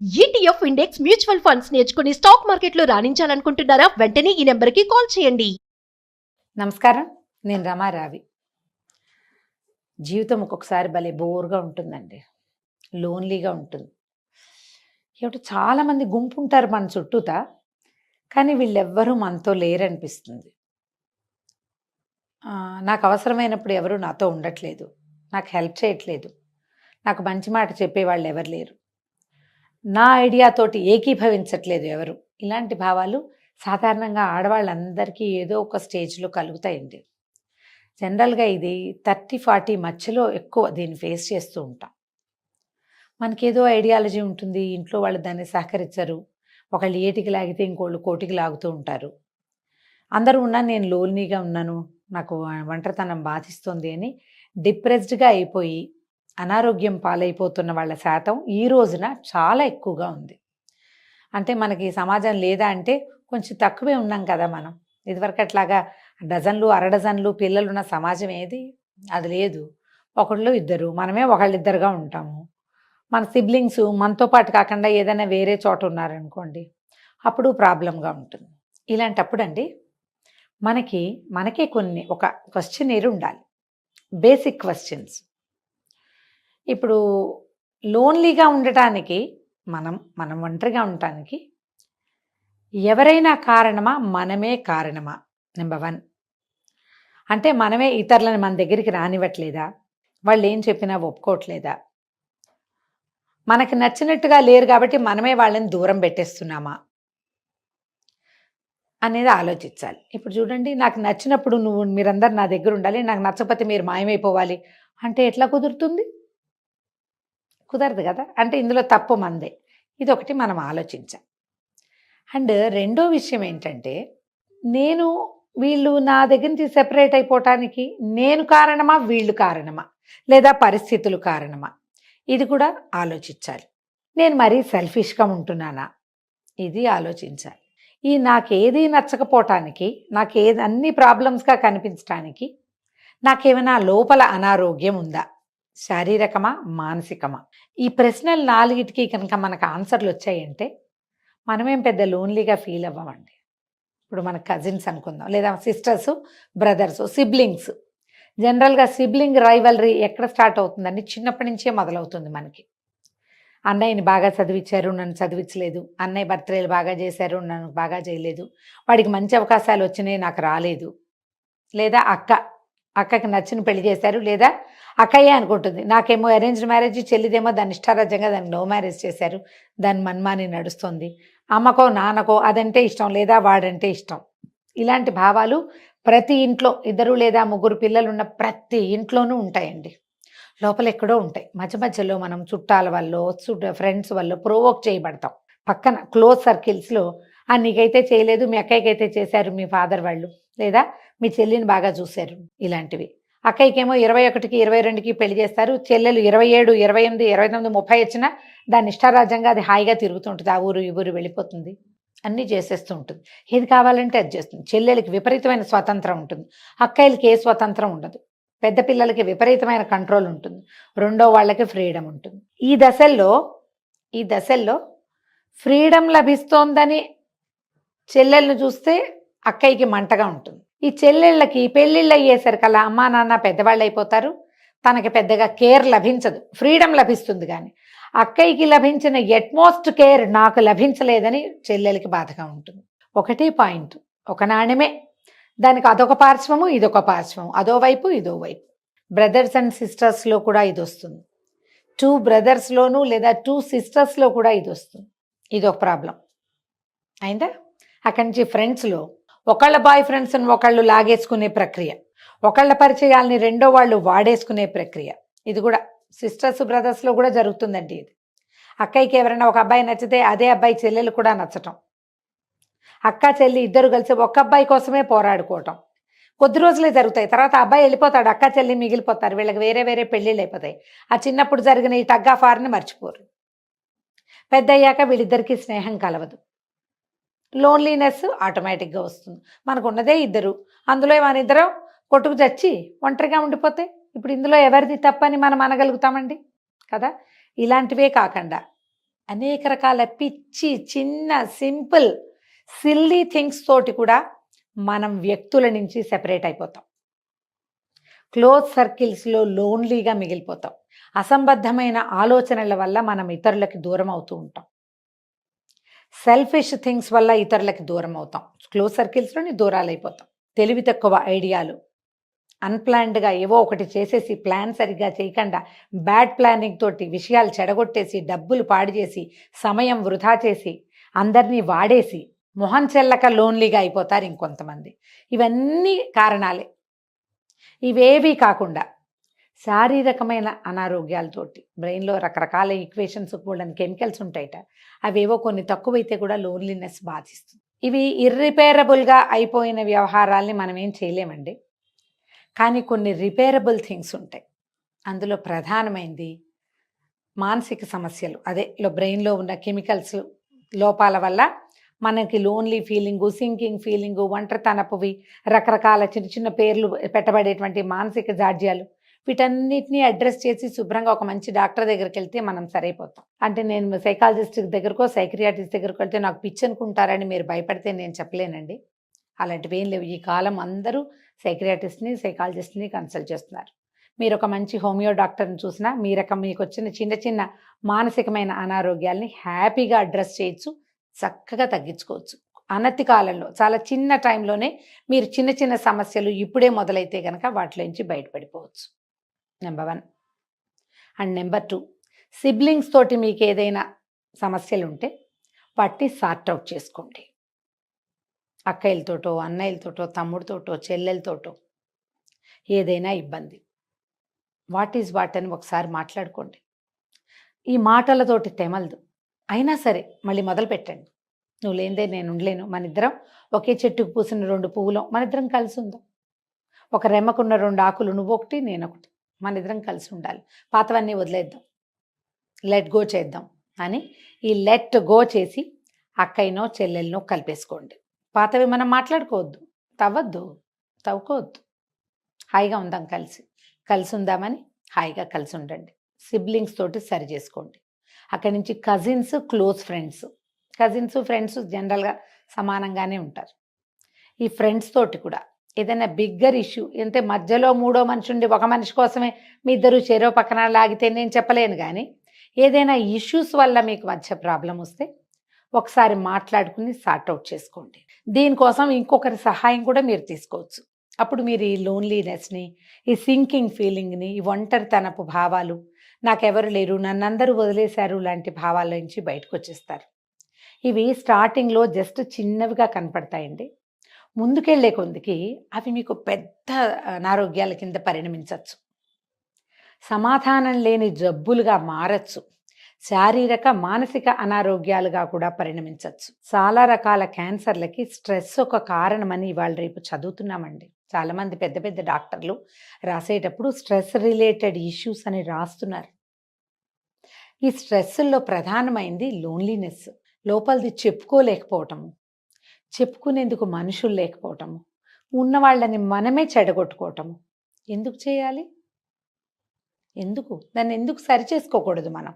ETF index mutual funds నేర్చుకుని stock మార్కెట్లో రాణించాలనుకుంటున్నారా? వెంటనే ఈ నెంబర్కి కాల్ చేయండి. నమస్కారం, నేను రమారావి. జీవితం ఒక్కొక్కసారి భలే బోర్గా ఉంటుందండి, లోన్లీగా ఉంటుంది. ఏమిటో చాలామంది గుంపు ఉంటారు మన చుట్టూతా, కానీ వీళ్ళెవ్వరూ మనతో లేరనిపిస్తుంది. నాకు అవసరమైనప్పుడు ఎవరు నాతో ఉండట్లేదు, నాకు హెల్ప్ చేయట్లేదు, నాకు మంచి మాట చెప్పేవాళ్ళు ఎవరు లేరు, నా ఐడియాతోటి ఏకీభవించట్లేదు ఎవరు. ఇలాంటి భావాలు సాధారణంగా ఆడవాళ్ళందరికీ ఏదో ఒక స్టేజ్లో కలుగుతాయండి. జనరల్గా ఇది 30-40 మధ్యలో ఎక్కువ దీన్ని ఫేస్ చేస్తూ ఉంటాం. మనకేదో ఐడియాలజీ ఉంటుంది, ఇంట్లో వాళ్ళు దాన్ని సహకరించరు. ఒకళ్ళు ఏటికి లాగితే ఇంకోళ్ళు కోటికి లాగుతూ ఉంటారు. అందరూ ఉన్నా నేను లోన్లీగా ఉన్నాను, నాకు ఒంటరితనం బాధిస్తుంది అని డిప్రెస్డ్గా అయిపోయి అనారోగ్యం పాలైపోతున్న వాళ్ళ శాతం ఈ రోజున చాలా ఎక్కువగా ఉంది. అంటే మనకి సమాజం లేదా అంటే కొంచెం తక్కువే ఉన్నాం కదా మనం. ఇదివరకు అట్లాగా డజన్లు అరడజన్లు పిల్లలున్న సమాజం ఏది, అది లేదు. ఒకళ్ళు ఇద్దరు, మనమే ఒకళ్ళిద్దరుగా ఉంటాము. మన సిబ్లింగ్స్ మనతో పాటు కాకుండా ఏదైనా వేరే చోట ఉన్నారనుకోండి, అప్పుడు ప్రాబ్లంగా ఉంటుంది. ఇలాంటప్పుడు అండి మనకే కొన్ని ఒక క్వశ్చనీర్ ఉండాలి, బేసిక్ క్వశ్చన్స్. ఇప్పుడు లోన్లీగా ఉండటానికి మనం ఒంటరిగా ఉండటానికి ఎవరైనా కారణమా, మనమే కారణమా? నెంబర్ 1. అంటే మనమే ఇతరులను మన దగ్గరికి రానివ్వట్లేదా? వాళ్ళు ఏం చెప్పినా ఒప్పుకోవట్లేదా? మనకు నచ్చినట్టుగా లేరు కాబట్టి మనమే వాళ్ళని దూరం పెట్టేస్తున్నామా అనేది ఆలోచించాలి. ఇప్పుడు చూడండి, నాకు నచ్చినప్పుడు మీరందరు నా దగ్గర ఉండాలి, నాకు నచ్చకపోతే మీరు మాయమైపోవాలి అంటే ఎట్లా కుదురుతుంది? కుదరదు కదా. అంటే ఇందులో తప్పు మందే. ఇదొకటి మనం ఆలోచించాం. అండ్ రెండో విషయం ఏంటంటే, వీళ్ళు నా దగ్గర నుంచి సెపరేట్ అయిపోవటానికి నేను కారణమా, వీళ్ళు కారణమా, లేదా పరిస్థితులు కారణమా? ఇది కూడా ఆలోచించాలి. నేను మరీ సెల్ఫిష్గా ఉంటున్నానా? ఇది ఆలోచించాలి. నాకేది నచ్చకపోవటానికి, నాకేది అన్ని ప్రాబ్లమ్స్గా కనిపించడానికి నాకేమైనా లోపల అనారోగ్యం ఉందా? శారీరకమా, మానసికమా? ఈ ప్రశ్నలు 4టికి కనుక మనకు ఆన్సర్లు వచ్చాయంటే మనమేం పెద్ద లోన్లీగా ఫీల్ అవ్వమండి. ఇప్పుడు మన కజిన్స్ అనుకుందాం, లేదా సిస్టర్స్, బ్రదర్స్, సిబ్లింగ్స్. జనరల్గా సిబ్లింగ్ రైవలరీ ఎక్కడ స్టార్ట్ అవుతుందండి? చిన్నప్పటి నుంచే మొదలవుతుంది మనకి. అన్నయ్యని బాగా చదివించారు, నన్ను చదివించలేదు. అన్నయ్య బర్త్డేలు బాగా చేశారు, నన్ను బాగా చేయలేదు. వాడికి మంచి అవకాశాలు వచ్చినాయి, నాకు రాలేదు. లేదా అక్కకి నచ్చిన పెళ్లి చేశారు, లేదా అక్కయ్యే అనుకుంటుంది, నాకేమో అరేంజ్డ్ మ్యారేజ్, చెల్లిదేమో దాని ఇష్టారాజ్యంగా దాన్ని లవ్ మ్యారేజ్ చేశారు, దాని మన్మాని నడుస్తుంది. అమ్మకో నాన్నకో అదంటే ఇష్టం, లేదా వాడంటే ఇష్టం. ఇలాంటి భావాలు ప్రతి ఇంట్లో 2 లేదా 3 పిల్లలు ఉన్న ప్రతి ఇంట్లోనూ ఉంటాయండి. లోపల ఎక్కడో ఉంటాయి. మధ్యలో మనం చుట్టాల వల్ల, ఫ్రెండ్స్ వల్ల ప్రొవోక్ చేయబడతాం. పక్కన క్లోజ్ సర్కిల్స్లో నీకైతే చేయలేదు, మీ అక్కయ్యకైతే చేశారు మీ ఫాదర్ వాళ్ళు, లేదా మీ చెల్లిని బాగా చూశారు. ఇలాంటివి. అక్కయ్యకేమో 21కి 22కి పెళ్లి చేస్తారు, చెల్లెలు 27, 28, 29, 30 వచ్చినా దాని ఇష్టారాజ్యంగా అది హాయిగా తిరుగుతుంటుంది, ఆ ఊరు ఈ ఊరు వెళ్ళిపోతుంది, అన్నీ చేసేస్తూ ఉంటుంది. ఏది కావాలంటే అది చేస్తుంది. చెల్లెలకి విపరీతమైన స్వాతంత్రం ఉంటుంది, అక్కయ్యలకి ఏ స్వాతంత్రం ఉండదు. పెద్ద పిల్లలకి విపరీతమైన కంట్రోల్ ఉంటుంది, రెండో వాళ్ళకి ఫ్రీడమ్ ఉంటుంది. ఈ దశల్లో ఫ్రీడమ్ లభిస్తోందని చెల్లెళ్ళను చూస్తే అక్కయ్యకి మంటగా ఉంటుంది. ఈ చెల్లెళ్ళకి పెళ్ళిళ్ళు అయ్యేసరికల్లా అమ్మా నాన్న పెద్దవాళ్ళు అయిపోతారు, తనకి పెద్దగా కేర్ లభించదు, ఫ్రీడమ్ లభిస్తుంది. కానీ అక్కయ్యకి లభించిన ఎట్మోస్ట్ కేర్ నాకు లభించలేదని చెల్లెలకి బాధగా ఉంటుంది. ఒకటే పాయింట్, ఒక నాణ్యమే, దానికి అదొక పార్శ్వము, ఇదొక పార్శ్వము, అదో వైపు ఇదో వైపు. బ్రదర్స్ అండ్ సిస్టర్స్లో కూడా ఇది వస్తుంది. 2 బ్రదర్స్లోనూ లేదా 2 సిస్టర్స్లో కూడా ఇది వస్తుంది. ఇదొక ప్రాబ్లం అయిందా? అక్కడి నుంచి ఫ్రెండ్స్లో ఒకళ్ళ బాయ్ ఫ్రెండ్స్ని ఒకళ్ళు లాగేసుకునే ప్రక్రియ, ఒకళ్ళ పరిచయాల్ని రెండో వాళ్ళు వాడేసుకునే ప్రక్రియ. ఇది కూడా సిస్టర్స్ బ్రదర్స్లో కూడా జరుగుతుందండి. ఇది అక్కయ్యకి ఎవరైనా ఒక అబ్బాయి నచ్చితే అదే అబ్బాయి చెల్లెలు కూడా నచ్చటం, అక్క చెల్లి ఇద్దరు కలిసి ఒక్క అబ్బాయి కోసమే పోరాడుకోవటం కొద్ది రోజులే జరుగుతాయి. తర్వాత అబ్బాయి వెళ్ళిపోతాడు, అక్క చెల్లి మిగిలిపోతారు, వీళ్ళకి వేరే వేరే పెళ్ళిళ్ళు అయిపోతాయి. ఆ చిన్నప్పుడు జరిగిన ఈ టగ్ ఆఫ్ వార్ని మర్చిపోరు. పెద్ద అయ్యాక వీళ్ళిద్దరికీ స్నేహం కలవదు, లోన్లీనెస్ ఆటోమేటిక్గా వస్తుంది. మనకు ఉన్నదే 2, అందులో మన ఇద్దరం కొట్టుకు చచ్చి ఒంటరిగా ఉండిపోతే ఇప్పుడు ఇందులో ఎవరిది తప్పని మనం అనగలుగుతామండి కదా. ఇలాంటివే కాకుండా అనేక రకాల పిచ్చి చిన్న సింపుల్ సిల్లీ థింగ్స్ తోటి కూడా మనం వ్యక్తుల నుంచి సెపరేట్ అయిపోతాం. క్లోజ్ సర్కిల్స్లో లోన్లీగా మిగిలిపోతాం. అసంబద్ధమైన ఆలోచనల వల్ల మనం ఇతరులకి దూరం అవుతూ ఉంటాం. సెల్ఫిష్ థింగ్స్ వల్ల ఇతరులకి దూరం అవుతాం. క్లోజ్ సర్కిల్స్లోని దూరాలు అయిపోతాం. తెలివి తక్కువ ఐడియాలు, అన్ప్లాన్డ్గా ఏవో ఒకటి చేసేసి ప్లాన్ సరిగ్గా చేయకుండా బ్యాడ్ ప్లానింగ్ తోటి విషయాలు చెడగొట్టేసి డబ్బులు పాడు చేసి సమయం వృధా చేసి అందరినీ వాడేసి మొహం చెల్లక లోన్లీగా అయిపోతారు ఇంకొంతమంది. ఇవన్నీ కారణాలే. ఇవేవీ కాకుండా శారీరకమైన అనారోగ్యాలతోటి బ్రెయిన్లో రకరకాల ఈక్వేషన్స్ కూడని కెమికల్స్ ఉంటాయట. అవేవో కొన్ని తక్కువైతే కూడా లోన్లీనెస్ బాధిస్తుంది. ఇవి ఇర్రిపేరబుల్గా అయిపోయిన వ్యవహారాల్ని మనం ఏం చేయలేమండి. కానీ కొన్ని రిపేరబుల్ థింగ్స్ ఉంటాయి. అందులో ప్రధానమైనది మానసిక సమస్యలు. అదే బ్రెయిన్లో ఉన్న కెమికల్స్ లోపాల వల్ల మనకి లోన్లీ ఫీలింగు, సింకింగ్ ఫీలింగు, ఒంటరితనపువి, రకరకాల చిన్న చిన్న పేర్లు పెట్టబడేటువంటి మానసిక జాడ్యాలు, వీటన్నిటిని అడ్రస్ చేసి శుభ్రంగా ఒక మంచి డాక్టర్ దగ్గరికి వెళ్తే మనం సరైపోతాం. అంటే నేను సైకాలజిస్ట్ దగ్గరకో సైక్రియాటిస్ట్ దగ్గరకు వెళ్తే నాకు పిచ్చి అనుకుంటారని మీరు భయపడితే నేను చెప్పలేనండి. అలాంటివి ఏం లేవు. ఈ కాలం అందరూ సైక్రియాటిస్ట్ని సైకాలజిస్ట్ని కన్సల్ట్ చేస్తున్నారు. మీరు ఒక మంచి హోమియో డాక్టర్ని చూసినా మీకు వచ్చిన చిన్న చిన్న మానసికమైన అనారోగ్యాల్ని హ్యాపీగా అడ్రస్ చేయొచ్చు, చక్కగా తగ్గించుకోవచ్చు. అనతి కాలంలో చాలా చిన్న టైంలోనే మీరు చిన్న చిన్న సమస్యలు ఇప్పుడే మొదలైతే కనుక వాటిలోంచి బయటపడిపోవచ్చు. నెంబర్ 1. అండ్ నెంబర్ 2, సిబ్లింగ్స్ తోటి మీకు ఏదైనా సమస్యలు ఉంటే వాటిని సార్ట్ అవుట్ చేసుకోండి. అక్కయ్యలతోటో, అన్నయ్యలతోటో, తమ్ముడితోటో, చెల్లెలతోటో ఏదైనా ఇబ్బంది, వాట్ ఈజ్ వాట్ అని ఒకసారి మాట్లాడుకోండి. ఈ మాటలతోటి తెమలదు. అయినా సరే మళ్ళీ మొదలు పెట్టండి. నువ్వు లేనిదే నేను ఉండలేను, మన ఇద్దరం ఒకే చెట్టుకు పూసిన 2 పువ్వులం, మన ఇద్దరం కలిసి ఉందాం. ఒక రెమ్మకున్న 2 ఆకులు, నువ్వొకటి నేనొకటి, మన ఇద్దరం కలిసి ఉండాలి. పాతవన్నీ వదిలేద్దాం, లెట్ గో చేద్దాం అని ఈ లెట్ గో చేసి అక్కయ్యనో చెల్లెలనో కలిపేసుకోండి. పాతవి మనం మాట్లాడుకోవద్దు, తవ్వుకోవద్దు. హాయిగా ఉందాం, కలిసి ఉందామని హాయిగా కలిసి ఉండండి. సిబ్లింగ్స్ తోటి సరి చేసుకోండి. అక్కడి నుంచి కజిన్స్, క్లోజ్ ఫ్రెండ్స్. ఫ్రెండ్స్ జనరల్గా సమానంగానే ఉంటారు. ఈ ఫ్రెండ్స్ తోటి కూడా ఏదైనా బిగ్గర్ ఇష్యూ అంటే మధ్యలో మూడో మనిషి ఉండి ఒక మనిషి కోసమే మీ ఇద్దరు చెరో పక్కన లాగితే నేను చెప్పలేను. కానీ ఏదైనా ఇష్యూస్ వల్ల మీకు మధ్య ప్రాబ్లం వస్తే ఒకసారి మాట్లాడుకుని సార్ట్అవుట్ చేసుకోండి. దీనికోసం ఇంకొకరి సహాయం కూడా మీరు తీసుకోవచ్చు. అప్పుడు మీరు ఈ లోన్లీనెస్ని, ఈ సింకింగ్ ఫీలింగ్ని, ఈ ఒంటరితనపు భావాలు, నాకెవరు లేరు, నన్నందరూ వదిలేశారు లాంటి భావాల నుంచి బయటకు వచ్చేస్తారు. ఇవి స్టార్టింగ్లో జస్ట్ చిన్నవిగా కనపడతాయండి. ముందుకెళ్లే కొద్దికి అవి మీకు పెద్ద అనారోగ్యాల కింద పరిణమించవచ్చు. సమాధానం లేని జబ్బులుగా మారచ్చు. శారీరక మానసిక అనారోగ్యాలుగా కూడా పరిణమించవచ్చు. చాలా రకాల క్యాన్సర్లకి స్ట్రెస్ ఒక కారణమని ఇవాళ రేపు చదువుతున్నామండి. చాలామంది పెద్ద పెద్ద డాక్టర్లు రాసేటప్పుడు స్ట్రెస్ రిలేటెడ్ ఇష్యూస్ అని రాస్తున్నారు. ఈ స్ట్రెస్లో ప్రధానమైంది లోన్లీనెస్. లోపలిది చెప్పుకోలేకపోవటము, చెప్పుకునేందుకు మనుషులు లేకపోవటము, ఉన్న వాళ్ళని మనమే చెడగొట్టుకోవటము. ఎందుకు చేయాలి? దాన్ని ఎందుకు సరి చేసుకోకూడదు? మనం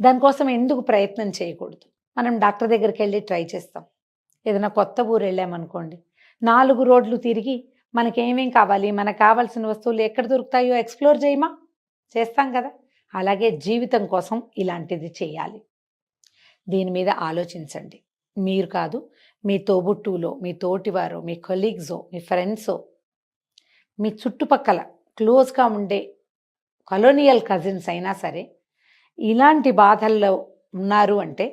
దానికోసం ఎందుకు ప్రయత్నం చేయకూడదు? మనం డాక్టర్ దగ్గరికి వెళ్ళి ట్రై చేస్తాం. ఏదైనా కొత్త ఊరు వెళ్ళామనుకోండి, 4 రోడ్లు తిరిగి మనకేమేం కావాలి, మనకు కావాల్సిన వస్తువులు ఎక్కడ దొరుకుతాయో ఎక్స్ప్లోర్ చేస్తాం కదా. అలాగే జీవితం కోసం ఇలాంటిది చేయాలి. దీని మీద ఆలోచించండి. మీరు కాదు, మీ తోబుట్టువులో, మీ తోటివారో, మీ కొలీగ్సో, మీ ఫ్రెండ్సో, మీ చుట్టుపక్కల క్లోజ్గా ఉండే కలోనియల్ కజిన్స్ అయినా సరే ఇలాంటి బాధల్లో ఉన్నారు అంటే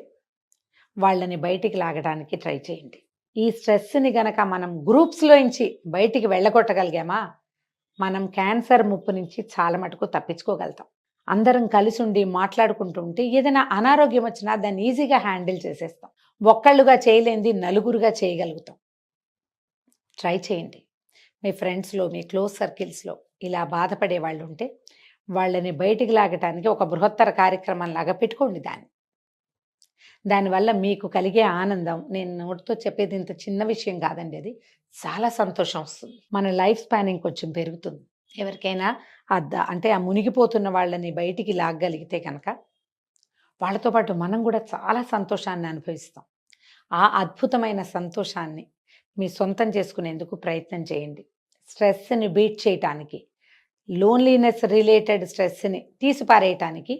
వాళ్ళని బయటికి లాగడానికి ట్రై చేయండి. ఈ స్ట్రెస్ని గనక మనం గ్రూప్స్లోంచి బయటికి వెళ్ళగొట్టగలిగామా, మనం క్యాన్సర్ ముప్పు నుంచి చాలా మటుకు తప్పించుకోగలుగుతాం. అందరం కలిసి ఉండి మాట్లాడుకుంటూ ఉంటే ఏదైనా అనారోగ్యం వచ్చినా దాన్ని ఈజీగా హ్యాండిల్ చేసేస్తాం. ఒక్కళ్ళుగా చేయలేనిది నలుగురుగా చేయగలుగుతాం. ట్రై చేయండి. మీ ఫ్రెండ్స్లో, మీ క్లోజ్ సర్కిల్స్లో ఇలా బాధపడే వాళ్ళు ఉంటే వాళ్ళని బయటికి లాగటానికి ఒక బృహత్తర కార్యక్రమంలాగా పెట్టుకోండి. దానివల్ల మీకు కలిగే ఆనందం, నేను నోటితో చెప్పేది ఇంత చిన్న విషయం కాదండి, అది చాలా సంతోషం వస్తుంది. మన లైఫ్ స్పానింగ్ కొంచెం పెరుగుతుంది. ఎవరికైనా అంటే ఆ మునిగిపోతున్న వాళ్ళని బయటికి లాగగలిగితే కనుక వాళ్ళతో పాటు మనం కూడా చాలా సంతోషాన్ని అనుభవిస్తాం. ఆ అద్భుతమైన సంతోషాన్ని మీ సొంతం చేసుకునేందుకు ప్రయత్నం చేయండి. స్ట్రెస్‌ని బీట్ చేయటానికి, లోన్లీనెస్ రిలేటెడ్ స్ట్రెస్‌ని తీసిపారేయటానికి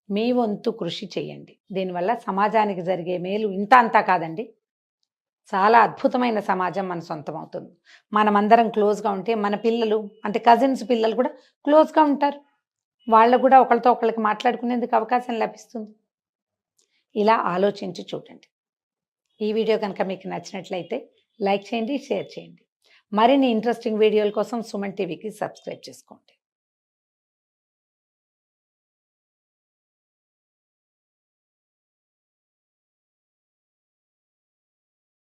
మీ వంతు కృషి చేయండి. దీనివల్ల సమాజానికి జరిగే మేలు ఇంత అంతా కాదండి. చాలా అద్భుతమైన సమాజం మన సొంతం అవుతుంది. మనమందరం క్లోజ్‌గా ఉంటే మన పిల్లలు అంటే కజిన్స్ పిల్లలు కూడా క్లోజ్‌గా ఉంటారు. వాళ్ళకు కూడా ఒకళ్ళతో ఒకళ్ళకి మాట్లాడుకునేందుకు అవకాశం లభిస్తుంది. ఇలా ఆలోచించి చూడండి. ఈ వీడియో కనుక మీకు నచ్చినట్లయితే లైక్ చేయండి, షేర్ చేయండి. మరిన్ని ఇంట్రెస్టింగ్ వీడియోల కోసం సుమన్ టీవీకి సబ్స్క్రైబ్ చేసుకోండి.